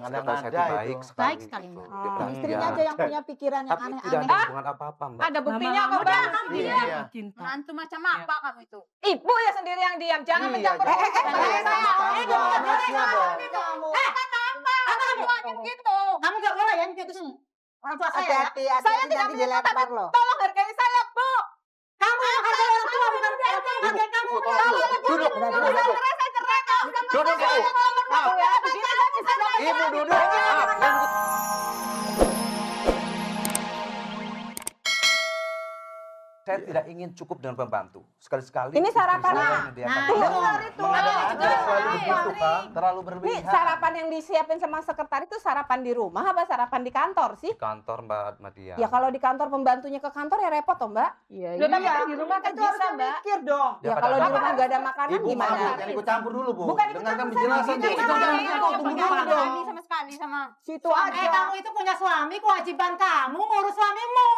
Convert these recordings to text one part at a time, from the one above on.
Sekretaris saya itu baik sekali. Baik sekali, gitu. Mbak. Dia perhatian. Istrinya aja yang punya pikiran yang Tapi tidak aneh-aneh. ada hubungan apa-apa, Mbak. Ada buktinya kok, Udah, Bang. kamu Iya. diam. Menantu macam apa kamu itu? Ibu ya sendiri yang diam. Jangan Iya, mencampur jangan urusan mencampur saya. urusan rumah tangga. Anaknya dong. Kamu ngomong gitu. Kamu gak boleh ya gitu sini. Orang tua saya. Hati-hati, Saya tidak nanti menyindir, dilempar tapi loh. tolong hargai saya, Bu. Kamu yang hargai orang tua bukan hargai kamu. Duduk. Saya cerai kalau udah Duduk, saya Ibu. kalau mertua ya. Begini lagi saya Ibu duduk. Saya tidak ingin cukup dengan pembantu. Sekali-sekali. Ini istri sarapannya. saya menyediakan Nah, pembantu. Benar itu. Selalu begitu, Kak. Terlalu Ini berlebihan. sarapan yang disiapin sama sekretaris itu sarapan di rumah apa sarapan di kantor sih? Di kantor, Mbak Madia. Ya kalau di kantor pembantunya ke kantor ya repot toh, Mbak. Iya, Loh, tapi kan di rumah kan Itu bisa, harusnya Mbak. mikir dong. Ya kalau di rumah nggak ada makanan Ibu, gimana? maaf, jangan ikut campur dulu, Bu. Bukan ikut Dengarkan campur, penjelasan, saya Bu. ikut Jangan campur. ikut, tunggu dulu dong. Sama sekali sama Situ Suami aja. kamu itu punya suami, kewajiban kamu ngurus suamimu.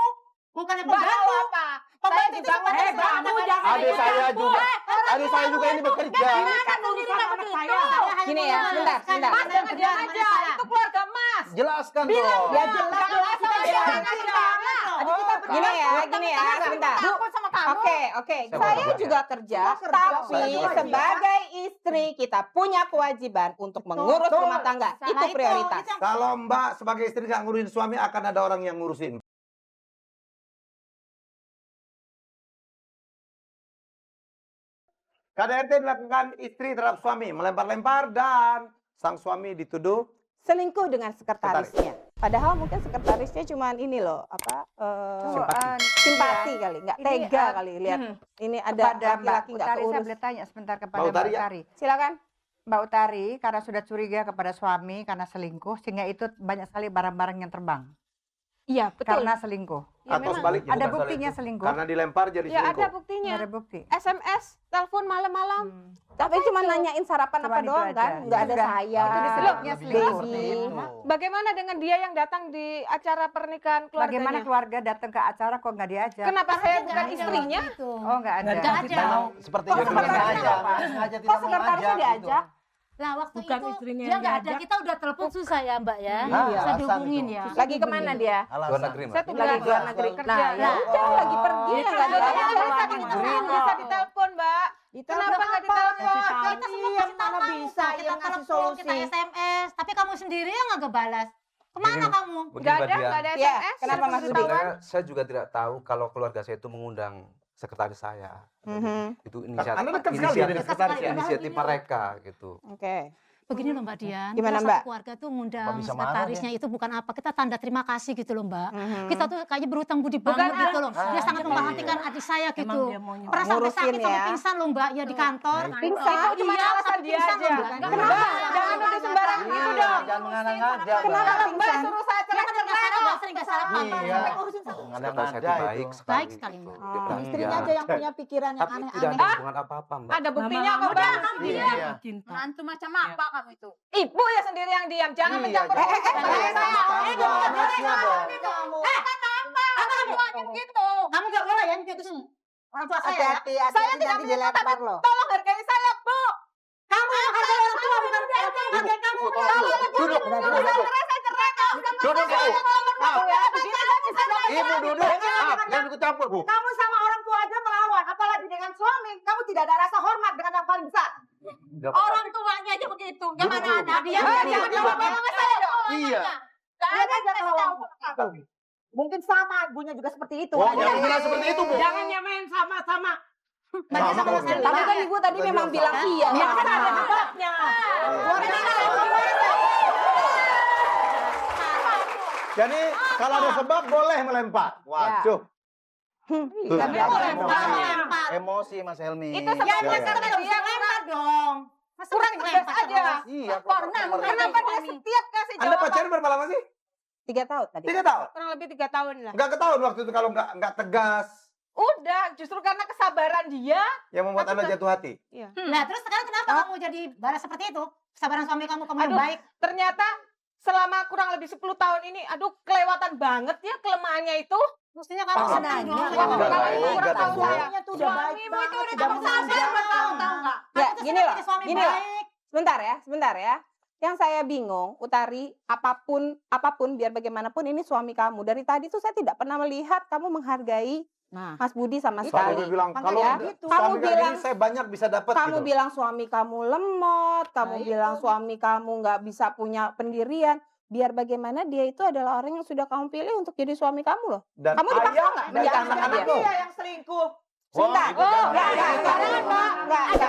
Bukannya Mbak tahu pembantu. apa? Saya Pembantu juga itu ngerti kamu suami. jangan Adik saya juga. Adik saya juga ini bekerja. kan urusan anak saya. Gini ya, sebentar. Mas jangan diam aja. Itu keluarga Mas. Jelaskan dong. Ya jelas Gini ya, sebentar. Takut sama kamu. Oke. Saya Saya bekerja. juga kerja, kerja. tapi Saya juga kerja. sebagai istri kita punya kewajiban untuk mengurus Betul. rumah tangga. Salah Itu itu, prioritas. itu yang- Kalau Mbak sebagai istri nggak ngurusin suami, akan ada orang yang ngurusin. KDRT dilakukan istri terhadap suami, melempar-lempar dan sang suami dituduh Selingkuh dengan sekretarisnya. Padahal mungkin sekretarisnya cuma ini loh, simpati kali, nggak Ini, tega kali lihat. Ini ada Kepada Mbak laki-laki nggak Utari, saya keurus. boleh tanya sebentar kepada Mbak Mbak Utari, ya? Utari. Silakan. Mbak Utari, karena sudah curiga kepada suami karena selingkuh, sehingga itu banyak sekali barang-barang yang terbang. Iya, betul. Karena selingkuh. Ya, atau memang. sebaliknya. Ada bukan buktinya selingkuh. selingkuh. Karena dilempar jadi Ya ada selingkuh. buktinya. Nggak ada bukti. SMS, telepon malam-malam. Tapi cuma nanyain sarapan Cuman apa itu doang aja. kan? Nggak ada Sudah. saya. Itu disebutnya Loh, selingkuh. baby. Bagaimana dengan dia yang datang di acara pernikahan keluarganya? Bagaimana keluarga datang ke acara kok nggak diajak? Kenapa saya bukan Nggak ada istrinya? waktu itu. Oh nggak ada. Nggak ada. Sepertinya Kok memang sekretarisnya sengaja. apa? Sengaja Kok tidak sekretarisnya mengajak diajak? Lah waktu Bukan itu istrinya dia yang nggak ada, diajak. kita udah telepon susah ya Mbak ya. Hah, Saya alasan dihubungin itu. ya. Lagi kemana dia? Luar negeri, Mbak. Saya Lagi tugas luar negeri kerja. Nah, ya udah lagi pergi ya nggak Bisa diajak. bisa ditelepon, Mbak. Kenapa nggak ditelepon? Kita semua kasih tahu kamu, bisa kita yang ngasih telepon, kita solusi. SMS, tapi kamu sendiri yang nggak ngebalas. Kemana kamu? Begini, Nggak Mbak ada, Dian. nggak ada Ya, SMS. kenapa Mas Budi? Sebenarnya saya juga tidak tahu kalau keluarga saya itu mengundang sekretaris saya. Itu Anda dekat sekali ya dengan sekretaris ya? inisiatif mereka gitu. Oke. Begini loh Mbak Dian, Gimana, kita Mbak? satu keluarga tuh ngundang Kok bisa marah sekretarisnya itu bukan apa, kita tanda terima kasih gitu loh Mbak. Mhm. Kita tuh kayaknya berutang budi Bukan, banget gitu loh. Dia sangat iya. memperhatikan adik saya gitu. dia maunya Pernah sampai ngurusin sakit sampai ya. pingsan loh Mbak, ya di kantor. Pingsan? Itu cuma Iya, alasan dia pingsan aja. loh Mbak. Kenapa? Jangan nuduh sembarangan gitu dong. Jangan mengada-ngada. Kenapa Mbak pingsan? suruh saya Dia cerai kan nggak salah, sering nggak salah apa. Iya. Sekretaris saya itu baik sekali. Baik sekali, gitu. Mbak. Dia perhatian. Istrinya aja yang punya pikiran yang Tapi tidak aneh-aneh. ada hubungan apa-apa, Mbak. Ada buktinya kok, Udah, Bang. kamu Iya. diam. Menantu macam apa kamu itu? Ibu ya sendiri yang diam. Jangan Iya, mencampur jangan urusan mencampur saya. urusan rumah tangga. Anaknya dong. Kamu ngomong gitu. Kamu gak boleh ya gitu sini. Orang tua saya. Hati-hati, Saya hati-hati tidak nanti menyindir, dilempar loh. Tolong hargai saya, Bu. Kamu yang hargai orang tua bukan hargai kamu. Duduk. Saya cerai kalau udah Duduk, Bu. mertua ya. Begini lagi saya Ibu duduk. Jangan ikut campur, Bu. Kamu sama orang tua aja melawan, apalagi dengan suami. Kamu tidak ada rasa hormat dengan yang paling besar. Orang tuanya aja begitu. Gimana Duduk, anak dia? Jangan jawab sama saya dong. Iya. Lihat aja kalau mungkin sama ibunya juga seperti itu. Oh, jangan bilang seperti itu, Bu. Jangan nyamain sama-sama. Sama, Bu. Tapi kan ibu tadi memang bilang iya. Ya kan ada sama. sebabnya. Jadi kalau ada sebab boleh melempar. Waduh. Tapi Tuh. aku Lempar. Emosi, Mas Helmi. Itu Ya, sebabnya ya. karena dia Lempar dong. Masa kurang lempar tegas terus? aja. Iya, Pernah, Kenapa dia setiap kasih Anda jawaban? pacaran berapa lama sih? 3 tahun tadi. 3 tahun. Kurang lebih 3 tahun lah. Enggak ketahuan waktu itu kalau enggak tegas Udah, justru karena kesabaran dia. yang membuat Anda jatuh hati. Nah terus sekarang kenapa kamu jadi balas seperti itu? Kesabaran suami kamu yang Aduh. baik. Ternyata selama kurang lebih 10 tahun ini, aduh kelewatan banget ya kelemahannya itu. Mestinya kamu Oh, senang dong. enggak, Kalau enggak, ibu kurang enggak, tahu Bu. saya. Suaminya tuh udah baik Suamimu itu banget, udah sudah kamu sadar mengajar. tahu nggak? Ya, Aku tuh gini senang loh. jadi suami Gini loh. baik. Sebentar ya. Yang saya bingung, Utari, apapun biar bagaimanapun ini suami kamu. Dari tadi tuh saya tidak pernah melihat kamu menghargai Nah, Mas Budi sama Suami sekali. gue bilang, Makanya kalau ya. gitu. suami Kamu kayak bilang- gini saya banyak bisa dapat Kamu gitu. bilang suami kamu lemot, kamu Nah, bilang itu. suami kamu nggak bisa punya pendirian. Biar bagaimana dia itu adalah orang yang sudah kamu pilih untuk jadi suami kamu loh. Dan Kamu dipaksa ayah nggak dan menjadi anak-anakmu. Dia yang selingkuh. Sebentar. itu jangan. Nggak ada.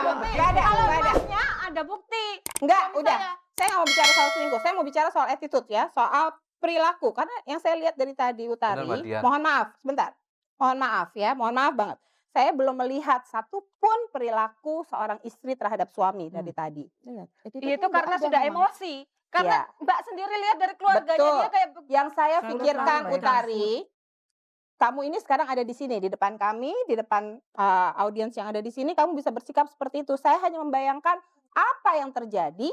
Ada bukti. Enggak, Suami udah. saya. Saya nggak mau bicara soal selingkuh. Saya mau bicara soal attitude ya, soal perilaku. Karena yang saya lihat dari tadi Utari, Mbak Dian. mohon maaf, sebentar. Mohon maaf ya, mohon maaf banget. Saya belum melihat satupun perilaku seorang istri terhadap suami dari tadi. Itu karena sudah emosi. Karena Mbak sendiri lihat dari keluarganya Betul. dia kayak Yang saya Selalu pikirkan selalu Utari, kamu ini sekarang ada di sini, di depan kami, di depan audiens yang ada di sini, kamu bisa bersikap seperti itu. Saya hanya membayangkan apa yang terjadi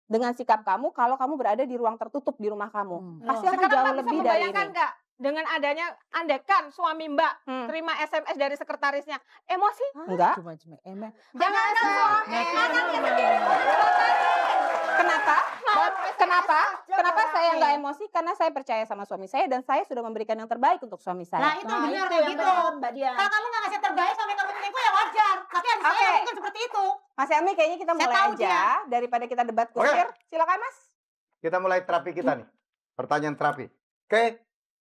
dengan sikap kamu kalau kamu berada di ruang tertutup di rumah kamu. Pasti akan sekarang jauh Mbak bisa lebih dari membayangkan ini. nggak dengan adanya andekan suami Mbak Hmm. terima SMS dari sekretarisnya emosi? Enggak. Cuma emang. Jangan suami anaknya sendiri. Kenapa? Kenapa saya nggak emosi? Karena saya percaya sama suami saya dan saya sudah memberikan yang terbaik untuk suami Nah, saya. itu benar kayak gitu. Mbak Dian. Kalau kamu nggak ngasih yang terbaik sampai kamu selingkuh ya wajar. Tapi harus Oke. saya bukan seperti itu. Mas Helmi, kayaknya kita Saya mulai tahu aja daripada kita debat Oke. kusir. Silakan Mas. Kita mulai terapi kita nih. Pertanyaan terapi. Oke,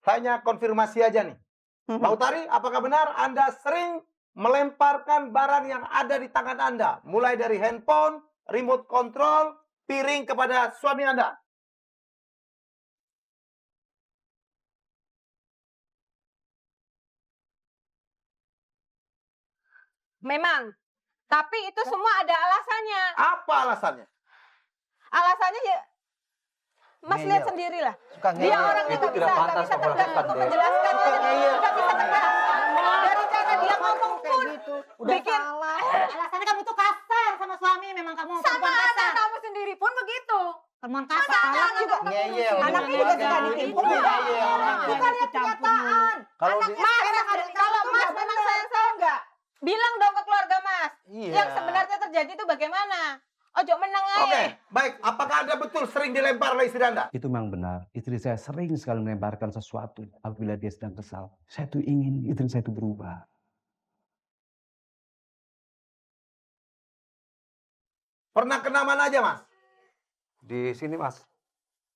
hanya konfirmasi aja nih. Pak Utari, apakah benar Anda sering melemparkan barang yang ada di tangan Anda? Mulai dari handphone, remote control, piring kepada suami Anda. Memang. Tapi itu semua ada alasannya. Apa alasannya? Alasannya ya Mas Ngeyel. lihat sendiri lah. Suka Dia ngeyel. orangnya Itu nggak tidak bisa pantas tegas melakukan, untuk Dek. menjelaskan. Nggak bisa tegas. Dari cara dia ngomong pun Udah bikin salah. Alasannya kamu itu kasar sama suami. Memang kamu sama perempuan anak kasar. kamu sendiri pun begitu. Perempuan kasar. Anak juga. Ngeyel. Anaknya juga suka ditimpuk. Kita lihat kenyataan. Kalau di, Kalau Mas memang sayang enggak? Bilang dong ke keluarga Mas. Iya. Yang sebenarnya terjadi itu bagaimana? Ojo meneng aja. Oke, baik. Apakah Anda betul sering dilempar oleh istri Anda? Itu memang benar. Istri saya sering sekali melemparkan sesuatu apabila dia sedang kesal. Saya tuh ingin istri saya itu berubah. Pernah kena mana aja, Mas? Di sini Mas.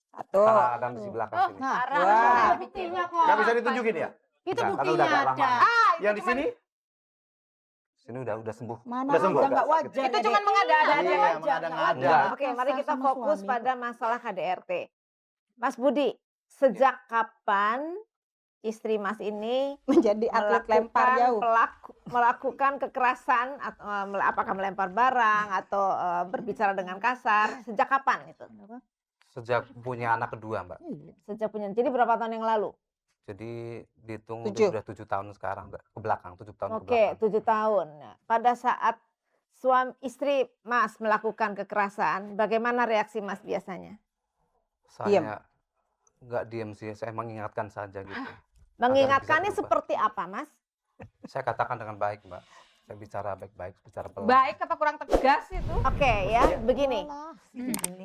Satu. Salah dan di sebelah sini. Nah, Wah. itu buktinya kok. Nggak bisa ditunjukin ya? Itu Udah, buktinya udah agak lama. ada. Yang di sini? Sini udah sembuh. Mana Udah sembuh, udah nggak agak wajar. Itu cuma mengada-ada aja. Iya, mengada-ngada. Enggak. Oke, mari kita Sama fokus suami. pada masalah KDRT. Mas Budi, sejak kapan istri Mas ini Menjadi atlet lempar jauh. melakukan kekerasan atau apakah melempar barang atau berbicara dengan kasar? Sejak kapan itu? Sejak punya anak kedua, Mbak. Sejak punya. Jadi berapa tahun yang lalu? Jadi dihitung Tujuh. udah 7 tahun sekarang, Mbak. Ke belakang, 7 tahun ke Oke, belakang. 7 tahun. Nah, pada saat suami istri Mas melakukan kekerasan, bagaimana reaksi Mas biasanya? Saya nggak diem sih, saya mengingatkan saja gitu. Mengingatkannya berubah. seperti apa, Mas? Saya katakan dengan baik, Mbak. Saya bicara baik-baik, bicara pelan. Baik apa kurang tegas itu? Oke ya, begini.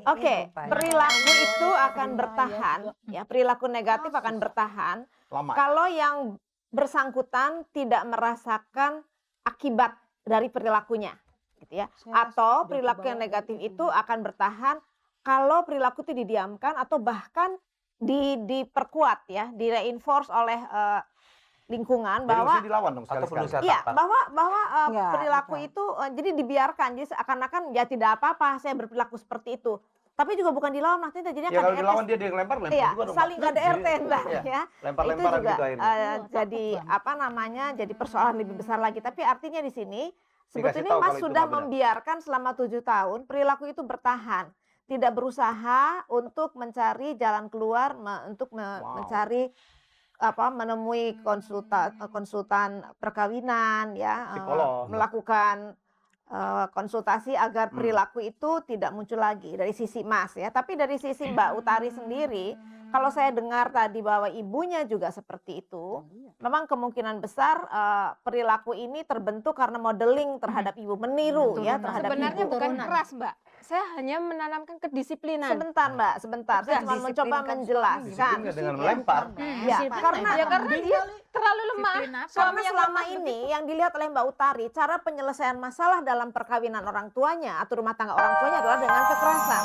Oke, perilaku itu akan bertahan, ya perilaku negatif akan bertahan Lama. kalau yang bersangkutan tidak merasakan akibat dari perilakunya, gitu ya. Atau perilaku yang negatif itu akan bertahan kalau perilaku itu didiamkan atau bahkan diperkuat ya, direinforce oleh lingkungan Jadi bahwa mesti dilawan dong Atau perlu sekali-sekali. saya iya, tampar. bahwa Enggak, perilaku bukan. itu jadi dibiarkan, jadi seakan-akan ya tidak apa-apa saya berperilaku seperti itu. Tapi juga bukan dilawan, maksudnya jadinya Ya kalau KDRT. dilawan dia lempar Iya, juga dong. saling Mbak. KDRT Mbak Iya, ya. Itu Lempar-lemparan juga gitu akhirnya. jadi apa namanya? Jadi persoalan lebih besar lagi. Tapi artinya di sini Dikasih sebetulnya tahu Mas kalau itu sudah nggak benar. membiarkan selama 7 tahun perilaku itu bertahan. Tidak berusaha untuk mencari jalan keluar, untuk mencari menemui konsultan perkawinan ya, Psikolog. melakukan konsultasi agar perilaku itu tidak muncul lagi dari sisi Mas ya. Tapi dari sisi Mbak Utari sendiri, Kalau saya dengar tadi bahwa ibunya juga seperti itu, memang kemungkinan besar perilaku ini terbentuk karena modeling terhadap ibu, meniru ya terhadap Sebenarnya ibu. bukan keras, Mbak. Saya hanya menanamkan kedisiplinan. Sebentar Mbak, sebentar. Saya cuma mencoba menjelaskan. Disiplinnya dengan melempar. Ya, karena dia terlalu lemah. karena Suami yang selama lemah ini yang dilihat oleh Mbak Utari, cara penyelesaian masalah dalam perkawinan orang tuanya atau rumah tangga orang tuanya adalah dengan kekerasan.